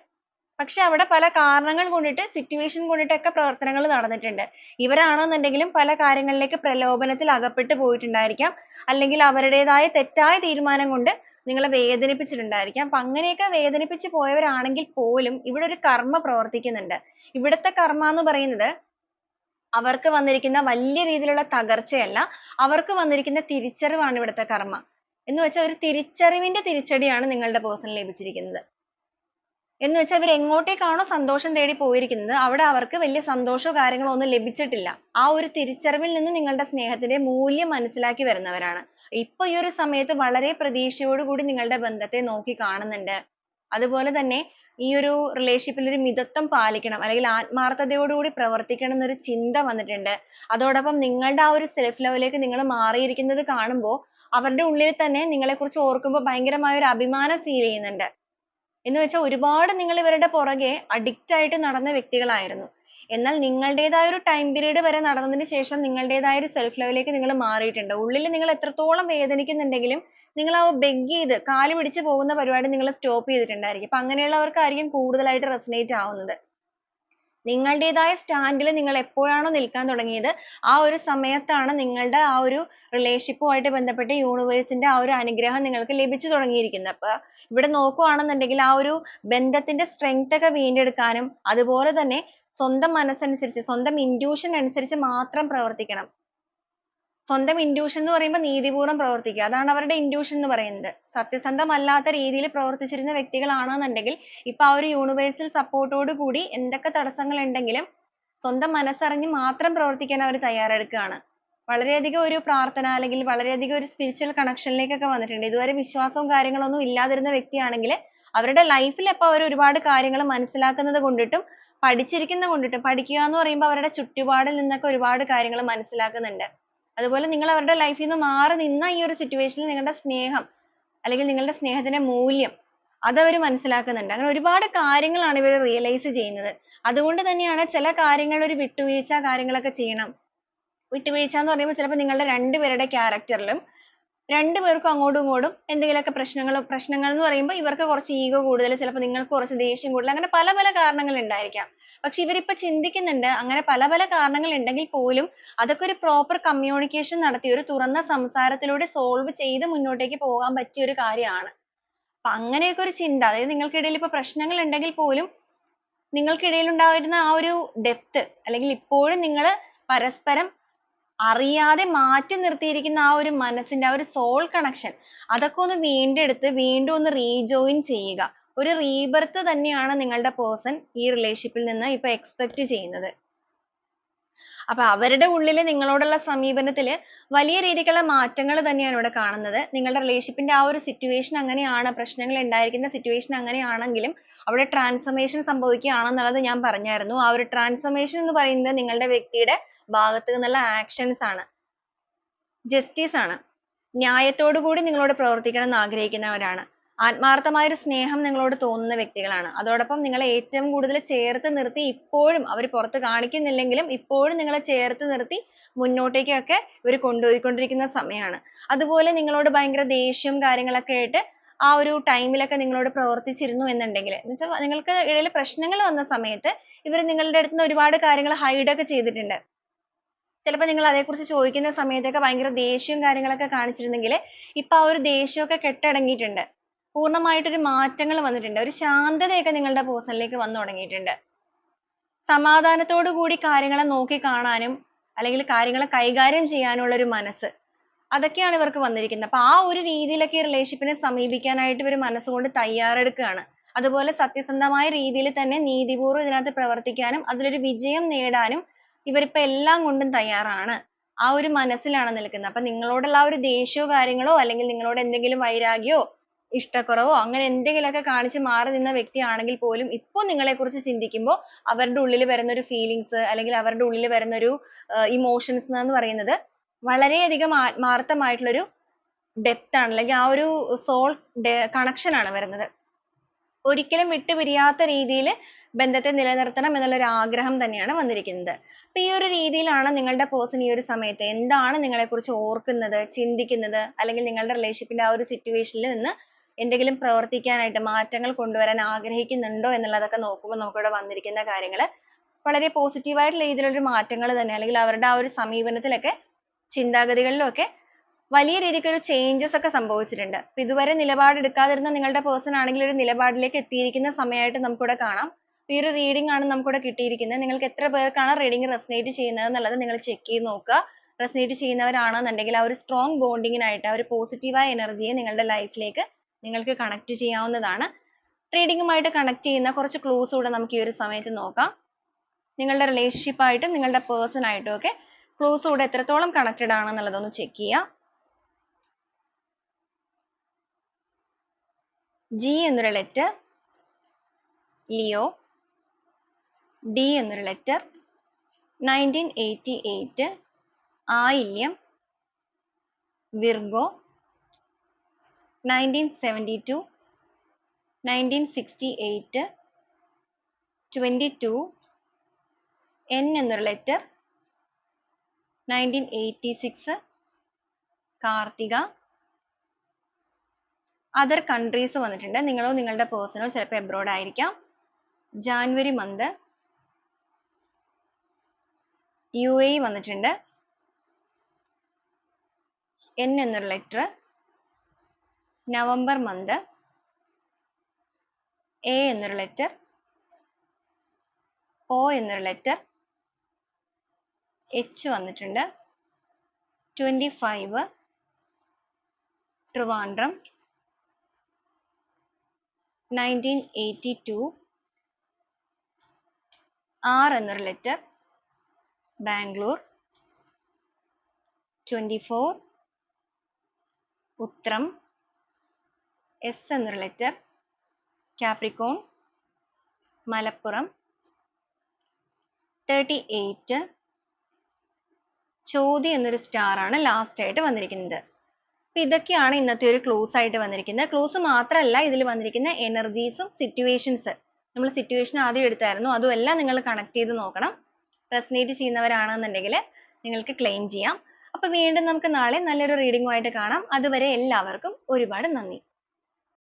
പക്ഷെ അവിടെ പല കാരണങ്ങൾ കൊണ്ടിട്ട് situation കൊണ്ടിട്ടൊക്കെ പ്രവർത്തനങ്ങൾ നടന്നിട്ടുണ്ട്. ഇവരാണെന്നുണ്ടെങ്കിലും പല കാര്യങ്ങളിലേക്ക് പ്രലോഭനത്തിൽ അകപ്പെട്ടു പോയിട്ടുണ്ടായിരിക്കാം. അല്ലെങ്കിൽ അവരുടേതായ തെറ്റായ തീരുമാനം കൊണ്ട് നിങ്ങളെ വേദനിപ്പിച്ചിട്ടുണ്ടായിരിക്കാം. അപ്പൊ അങ്ങനെയൊക്കെ വേദനിപ്പിച്ച് പോയവരാണെങ്കിൽ പോലും ഇവിടെ ഒരു കർമ്മ പ്രവർത്തിക്കുന്നുണ്ട്. ഇവിടുത്തെ കർമ്മ എന്ന് പറയുന്നത് അവർക്ക് വന്നിരിക്കുന്ന വലിയ രീതിയിലുള്ള തകർച്ചയല്ല, അവർക്ക് വന്നിരിക്കുന്ന തിരിച്ചറിവാണ് ഇവിടുത്തെ കർമ്മ. എന്ന് വെച്ചാൽ ഒരു തിരിച്ചറിവിന്റെ തിരിച്ചടിയാണ് നിങ്ങളുടെ person ലഭിച്ചിരിക്കുന്നത്. എന്ന് വെച്ചാൽ ഇവർ എങ്ങോട്ടേക്കാണോ സന്തോഷം തേടി പോയിരിക്കുന്നത് അവിടെ അവർക്ക് വലിയ സന്തോഷമോ കാര്യങ്ങളോ ഒന്നും ലഭിച്ചിട്ടില്ല. ആ ഒരു തിരിച്ചറിവിൽ നിന്ന് നിങ്ങളുടെ സ്നേഹത്തിന്റെ മൂല്യം മനസ്സിലാക്കി വരുന്നവരാണ്. ഇപ്പൊ ഈ ഒരു സമയത്ത് വളരെ പ്രതീക്ഷയോടുകൂടി നിങ്ങളുടെ ബന്ധത്തെ നോക്കി കാണുന്നുണ്ട്. അതുപോലെ തന്നെ ഈ ഒരു relationship ൽ ഒരു മിതത്വം പാലിക്കണം അല്ലെങ്കിൽ ആത്മാർത്ഥതയോടുകൂടി പ്രവർത്തിക്കണം എന്നൊരു ചിന്ത വന്നിട്ടുണ്ട്. അതോടൊപ്പം നിങ്ങളുടെ ആ ഒരു self love ലേക്ക് നിങ്ങൾ മാറിയിരിക്കുന്നത് കാണുമ്പോൾ അവരുടെ ഉള്ളിൽ തന്നെ നിങ്ങളെക്കുറിച്ച് ഓർക്കുമ്പോൾ ഭയങ്കരമായ ഒരു അഭിമാനം feel ചെയ്യുന്നുണ്ട്. എന്ന് വെച്ചാൽ ഒരുപാട് നിങ്ങൾ ഇവരുടെ പുറകെ addict ആയിട്ട് നടന്ന വ്യക്തികളായിരുന്നു. എന്നാൽ നിങ്ങളുടേതായ ഒരു time period വരെ നടന്നതിന് ശേഷം നിങ്ങളുടേതായ ഒരു self love ലേക്ക് നിങ്ങൾ മാറിയിട്ടുണ്ട്. ഉള്ളിൽ നിങ്ങൾ എത്രത്തോളം വേദനിക്കുന്നുണ്ടെങ്കിലും നിങ്ങൾ ആ beg ചെയ്ത് കാല് പിടിച്ച് പോകുന്ന പരിപാടി നിങ്ങൾ stop ചെയ്തിട്ടുണ്ടായിരിക്കും. അപ്പൊ അങ്ങനെയുള്ളവർക്കായിരിക്കും കൂടുതലായിട്ട് resonate ആവുന്നത്. നിങ്ങളുടേതായ stand ൽ നിങ്ങൾ എപ്പോഴാണോ നിൽക്കാൻ തുടങ്ങിയത് ആ ഒരു സമയത്താണ് നിങ്ങളുടെ ആ ഒരു relationship ആയിട്ട് ബന്ധപ്പെട്ട് universe ന്റെ ആ ഒരു അനുഗ്രഹം നിങ്ങൾക്ക് ലഭിച്ചു തുടങ്ങിയിരിക്കുന്നത്. അപ്പൊ ഇവിടെ നോക്കുകയാണെന്നുണ്ടെങ്കിൽ ആ ഒരു ബന്ധത്തിന്റെ strength ഒക്കെ വീണ്ടെടുക്കാനും അതുപോലെ തന്നെ സ്വന്തം മനസ്സനുസരിച്ച് സ്വന്തം intuition അനുസരിച്ച് മാത്രം പ്രവർത്തിക്കണം. സ്വന്തം intuition എന്ന് പറയുമ്പോൾ നീതിപൂർവ്വം പ്രവർത്തിക്കുക. അതാണ് അവരുടെ intuition എന്ന് പറയുന്നത്. സത്യസന്ധമല്ലാത്ത രീതിയിൽ പ്രവർത്തിച്ചിരുന്ന വ്യക്തികളാണെന്നുണ്ടെങ്കിൽ ഇപ്പൊ ആ ഒരു universal support ഓട് കൂടി എന്തൊക്കെ തടസ്സങ്ങൾ ഉണ്ടെങ്കിലും സ്വന്തം മനസ്സറിഞ്ഞ് മാത്രം പ്രവർത്തിക്കാൻ അവർ തയ്യാറെടുക്കുകയാണ്. വളരെയധികം ഒരു പ്രാർത്ഥന അല്ലെങ്കിൽ വളരെയധികം ഒരു spiritual connection ലേക്കൊക്കെ വന്നിട്ടുണ്ട്. ഇതുവരെ വിശ്വാസവും കാര്യങ്ങളൊന്നും ഇല്ലാതിരുന്ന വ്യക്തിയാണെങ്കിൽ അവരുടെ life ൽ ഇപ്പോൾ അവർ ഒരുപാട് കാര്യങ്ങൾ മനസ്സിലാക്കുന്നത് കൊണ്ടിട്ടും പഠിച്ചിരിക്കുന്നത് കൊണ്ടിട്ടും പഠിക്കുക എന്ന് പറയുമ്പോൾ അവരുടെ ചുറ്റുപാടിൽ നിന്നൊക്കെ ഒരുപാട് കാര്യങ്ങൾ മനസ്സിലാക്കുന്നുണ്ട്. അതുപോലെ നിങ്ങൾ അവരുടെ life ൽ നിന്ന് മാറി നിന്ന ഈ ഒരു situation ൽ നിങ്ങളുടെ സ്നേഹം അല്ലെങ്കിൽ നിങ്ങളുടെ സ്നേഹത്തിന്റെ മൂല്യം അത് അവർ മനസ്സിലാക്കുന്നുണ്ട്. അങ്ങനെ ഒരുപാട് കാര്യങ്ങളാണ് ഇവർ realize ചെയ്യുന്നത്. അതുകൊണ്ട് തന്നെയാണ് ചില കാര്യങ്ങളിൽ ഒരു വിട്ടുവീഴ്ച കാര്യങ്ങളൊക്കെ ചെയ്യണം. വിട്ടുവീഴ്ച എന്ന് പറയുമ്പോൾ ചിലപ്പോൾ നിങ്ങളുടെ രണ്ടുപേരുടെ character ലും രണ്ടുപേർക്കും അങ്ങോട്ടും ഇങ്ങോട്ടും എന്തെങ്കിലുമൊക്കെ പ്രശ്നങ്ങൾ എന്ന് പറയുമ്പോൾ ഇവർക്ക് കുറച്ച് ego കൂടുതൽ, ചിലപ്പോൾ നിങ്ങൾക്ക് കുറച്ച് ദേഷ്യം കൂടുതൽ, അങ്ങനെ പല പല കാരണങ്ങൾ ഉണ്ടായിരിക്കാം. പക്ഷെ ഇവരിപ്പോ ചിന്തിക്കുന്നുണ്ട് അങ്ങനെ പല പല കാരണങ്ങൾ ഉണ്ടെങ്കിൽ പോലും അതൊക്കെ ഒരു proper communication നടത്തി ഒരു തുറന്ന സംസാരത്തിലൂടെ solve ചെയ്ത് മുന്നോട്ടേക്ക് പോകാൻ പറ്റിയ ഒരു കാര്യമാണ്. അപ്പൊ അങ്ങനെയൊക്കെ ഒരു ചിന്ത, അതായത് നിങ്ങൾക്കിടയിൽ ഇപ്പൊ പ്രശ്നങ്ങൾ ഉണ്ടെങ്കിൽ പോലും നിങ്ങൾക്കിടയിൽ ഉണ്ടായിരുന്ന ആ ഒരു depth അല്ലെങ്കിൽ ഇപ്പോഴും നിങ്ങൾ പരസ്പരം അറിയാതെ മാറ്റി നിർത്തിയിരിക്കുന്ന ആ ഒരു മനസ്സിന്റെ ആ ഒരു soul connection അതൊക്കെ ഒന്ന് വീണ്ടെടുത്ത് വീണ്ടും ഒന്ന് rejoin ചെയ്യുക. ഒരു rebirth തന്നെയാണ് നിങ്ങളുടെ person ഈ relationship ൽ നിന്ന് ഇപ്പൊ expect ചെയ്യുന്നത്. അപ്പൊ അവരുടെ ഉള്ളിൽ നിങ്ങളോടുള്ള സമീപനത്തിൽ വലിയ രീതിക്കുള്ള മാറ്റങ്ങൾ തന്നെയാണ് ഇവിടെ കാണുന്നത്. നിങ്ങളുടെ relationship ന്റെ ആ ഒരു situation അങ്ങനെയാണ്, പ്രശ്നങ്ങൾ ഉണ്ടായിരിക്കുന്ന situation അങ്ങനെയാണെങ്കിലും അവിടെ transformation സംഭവിക്കുകയാണെന്നുള്ളത് ഞാൻ പറഞ്ഞായിരുന്നു. ആ ഒരു transformation എന്ന് പറയുന്നത് നിങ്ങളുടെ വ്യക്തിയുടെ ഭാഗത്തു നിന്നുള്ള actions ആണ്. justice ആണ്. ന്യായത്തോടു കൂടി നിങ്ങളോട് പ്രവർത്തിക്കണം എന്ന് ആഗ്രഹിക്കുന്നവരാണ്. ആത്മാർത്ഥമായ ഒരു സ്നേഹം നിങ്ങളോട് തോന്നുന്ന വ്യക്തികളാണ്. അതോടൊപ്പം നിങ്ങളെ ഏറ്റവും കൂടുതൽ ചേർത്ത് നിർത്തി ഇപ്പോഴും അവർ പുറത്ത് കാണിക്കുന്നില്ലെങ്കിലും ഇപ്പോഴും നിങ്ങളെ ചേർത്ത് നിർത്തി മുന്നോട്ടേക്കൊക്കെ ഇവർ കൊണ്ടുപോയിക്കൊണ്ടിരിക്കുന്ന സമയമാണ്. അതുപോലെ നിങ്ങളോട് ഭയങ്കര ദേഷ്യവും കാര്യങ്ങളൊക്കെ ആയിട്ട് ആ ഒരു ടൈമിലൊക്കെ നിങ്ങളോട് പ്രവർത്തിച്ചിരുന്നു എന്നുണ്ടെങ്കിൽ, എന്നുവെച്ചാൽ നിങ്ങൾക്ക് ഇടയിൽ പ്രശ്നങ്ങൾ വന്ന സമയത്ത് ഇവർ നിങ്ങളുടെ അടുത്ത് നിന്ന് ഒരുപാട് കാര്യങ്ങൾ hide ഒക്കെ ചെയ്തിട്ടുണ്ട്. ചിലപ്പോൾ നിങ്ങൾ അതേക്കുറിച്ച് ചോദിക്കുന്ന സമയത്തൊക്കെ ഭയങ്കര ദേഷ്യവും കാര്യങ്ങളൊക്കെ കാണിച്ചിരുന്നെങ്കിൽ ഇപ്പൊ ആ ഒരു ദേഷ്യമൊക്കെ കെട്ടടങ്ങിയിട്ടുണ്ട്. പൂർണ്ണമായിട്ടൊരു മാറ്റങ്ങൾ വന്നിട്ടുണ്ട്. ഒരു ശാന്തതയൊക്കെ നിങ്ങളുടെ പേഴ്സണിലേക്ക് വന്നു തുടങ്ങിയിട്ടുണ്ട്. സമാധാനത്തോടു കൂടി കാര്യങ്ങളെ നോക്കി കാണാനും അല്ലെങ്കിൽ കാര്യങ്ങളെ കൈകാര്യം ചെയ്യാനുള്ള ഒരു മനസ്സ്, അതൊക്കെയാണ് ഇവർക്ക് വന്നിരിക്കുന്നത്. അപ്പൊ ആ ഒരു രീതിയിലൊക്കെ ഈ റിലേഷൻഷിപ്പിനെ സമീപിക്കാനായിട്ട് ഇവർ മനസ്സുകൊണ്ട് തയ്യാറെടുക്കുകയാണ്. അതുപോലെ സത്യസന്ധമായ രീതിയിൽ തന്നെ നീതിപൂർവ്വം ഇതിനകത്ത് പ്രവർത്തിക്കാനും അതിലൊരു വിജയം നേടാനും ഇവരിപ്പോ എല്ലാം കൊണ്ടും തയ്യാറാണ്. ആ ഒരു മനസ്സിലാണ് നിൽക്കുന്നത്. അപ്പൊ നിങ്ങളോടുള്ള ആ ഒരു ദേഷ്യമോ കാര്യങ്ങളോ അല്ലെങ്കിൽ നിങ്ങളോട് എന്തെങ്കിലും വൈരാഗ്യമോ ഇഷ്ടക്കുറവോ അങ്ങനെ എന്തെങ്കിലുമൊക്കെ കാണിച്ച് മാറി നിന്ന വ്യക്തിയാണെങ്കിൽ പോലും ഇപ്പോൾ നിങ്ങളെക്കുറിച്ച് ചിന്തിക്കുമ്പോൾ അവരുടെ ഉള്ളിൽ വരുന്ന ഒരു ഫീലിങ്സ് അല്ലെങ്കിൽ അവരുടെ ഉള്ളിൽ വരുന്ന ഒരു ഇമോഷൻസ് എന്ന് പറയുന്നത് വളരെയധികം ആത്മാർത്ഥമായിട്ടുള്ളൊരു ഡെപ്ത് ആണ്, അല്ലെങ്കിൽ ആ ഒരു സോൾ കണക്ഷൻ ആണ് വരുന്നത്. ഒരിക്കലും വിട്ടുപിരിയാത്ത രീതിയിൽ ബന്ധത്തെ നിലനിർത്തണം എന്നുള്ള ഒരു ആഗ്രഹം തന്നെയാണ് വന്നിരിക്കുന്നത്. അപ്പൊ ഈ ഒരു രീതിയിലാണ് നിങ്ങളുടെ പേഴ്സൺ ഈ ഒരു സമയത്ത് എന്താണ് നിങ്ങളെക്കുറിച്ച് ഓർക്കുന്നത്, ചിന്തിക്കുന്നത്, അല്ലെങ്കിൽ നിങ്ങളുടെ റിലേഷൻഷിപ്പിന്റെ ആ ഒരു സിറ്റുവേഷനിൽ നിന്ന് എന്തെങ്കിലും പ്രവർത്തിക്കാനായിട്ട് മാറ്റങ്ങൾ കൊണ്ടുവരാൻ ആഗ്രഹിക്കുന്നുണ്ടോ എന്നുള്ളതൊക്കെ നോക്കുമ്പോൾ നമുക്കിവിടെ വന്നിരിക്കുന്ന കാര്യങ്ങൾ വളരെ പോസിറ്റീവ് ആയിട്ടുള്ള രീതിയിലുള്ള മാറ്റങ്ങൾ തന്നെ, അല്ലെങ്കിൽ അവരുടെ ആ ഒരു സമീപനത്തിലൊക്കെ ചിന്താഗതികളിലൊക്കെ വലിയ രീതിക്ക് ഒരു ചേഞ്ചസ് ഒക്കെ സംഭവിച്ചിട്ടുണ്ട്. അപ്പൊ ഇതുവരെ നിലപാടെടുക്കാതിരുന്ന നിങ്ങളുടെ പേഴ്സൺ ആണെങ്കിൽ ഒരു നിലപാടിലേക്ക് എത്തിയിരിക്കുന്ന സമയമായിട്ട് നമുക്കിവിടെ കാണാം. ഈ ഒരു റീഡിംഗ് ആണ് നമുക്കിവിടെ കിട്ടിയിരിക്കുന്നത്. നിങ്ങൾക്ക് എത്ര പേർക്കാണ് റീഡിംഗ് റെസനേറ്റ് ചെയ്യുന്നത് എന്നുള്ളത് നിങ്ങൾ ചെക്ക് ചെയ്ത് നോക്കുക. റെസനേറ്റ് ചെയ്യുന്നവരാണെന്നുണ്ടെങ്കിൽ ആ ഒരു സ്ട്രോങ് ബോണ്ടിങ്ങിനായിട്ട് ആ ഒരു പോസിറ്റീവായ എനർജിയെ നിങ്ങളുടെ ലൈഫിലേക്ക് നിങ്ങൾക്ക് കണക്ട് ചെയ്യാവുന്നതാണ്. റീഡിങ്ങുമായിട്ട് കണക്ട് ചെയ്യുന്ന കുറച്ച് ക്ലൂസ് കൂടെ നമുക്ക് ഈ ഒരു സമയത്ത് നോക്കാം. നിങ്ങളുടെ റിലേഷൻഷിപ്പ് ആയിട്ടും നിങ്ങളുടെ പേഴ്സൺ ആയിട്ടും ഒക്കെ ക്ലൂസ് കൂടെ എത്രത്തോളം കണക്റ്റഡ് ആണെന്നുള്ളതൊന്ന് ചെക്ക് ചെയ്യുക. ജി എന്നൊരു ലെറ്റർ, ലിയോ. ഡി എന്നൊരു ലെറ്റർ, 1988, ആയില്യം. വിർഗോ, 1972, 1968, 22. എൻ എന്നൊരു ലെറ്റർ, 1986, കാർത്തിക. അതർ കൺട്രീസ് വന്നിട്ടുണ്ട്. നിങ്ങളോ നിങ്ങളുടെ പേഴ്സണോ ചിലപ്പോൾ എബ്രോഡ് ആയിരിക്കാം. ജാനുവരി മന്ത്, UAE വന്നിട്ടുണ്ട്. എൻ എന്നൊരു ലെറ്റർ, നവംബർ മന്ത്. എ എന്നൊരു ലെറ്റർ, O എന്നൊരു ലെറ്റർ, H വന്നിട്ടുണ്ട്. 25, ട്രിവാൻഡ്രം. 1982, R എന്നൊരു ലെറ്റർ, ബാംഗ്ലൂർ. 24, ഉത്രം. S എന്നൊരു ലെറ്റർ, കാപ്രിക്കോൺ, മലപ്പുറം. 38, ചോതി എന്നൊരു സ്റ്റാർ ആണ് ലാസ്റ്റ് ആയിട്ട് വന്നിരിക്കുന്നത്. അപ്പൊ ഇതൊക്കെയാണ് ഇന്നത്തെ ഒരു ക്ലൂസ് ആയിട്ട് വന്നിരിക്കുന്നത്. ക്ലൂസ് മാത്രമല്ല ഇതിൽ വന്നിരിക്കുന്ന എനർജീസും സിറ്റുവേഷൻസ്, നമ്മൾ സിറ്റുവേഷൻ ആദ്യം എടുത്തായിരുന്നു, അതും എല്ലാം നിങ്ങൾ കണക്ട് ചെയ്ത് നോക്കണം. റെസനേറ്റ് ചെയ്യുന്നവരാണെന്നുണ്ടെങ്കിൽ നിങ്ങൾക്ക് ക്ലെയിം ചെയ്യാം. അപ്പൊ വീണ്ടും നമുക്ക് നാളെ നല്ലൊരു റീഡിംഗുമായിട്ട് കാണാം. അതുവരെ എല്ലാവർക്കും ഒരുപാട് നന്ദി.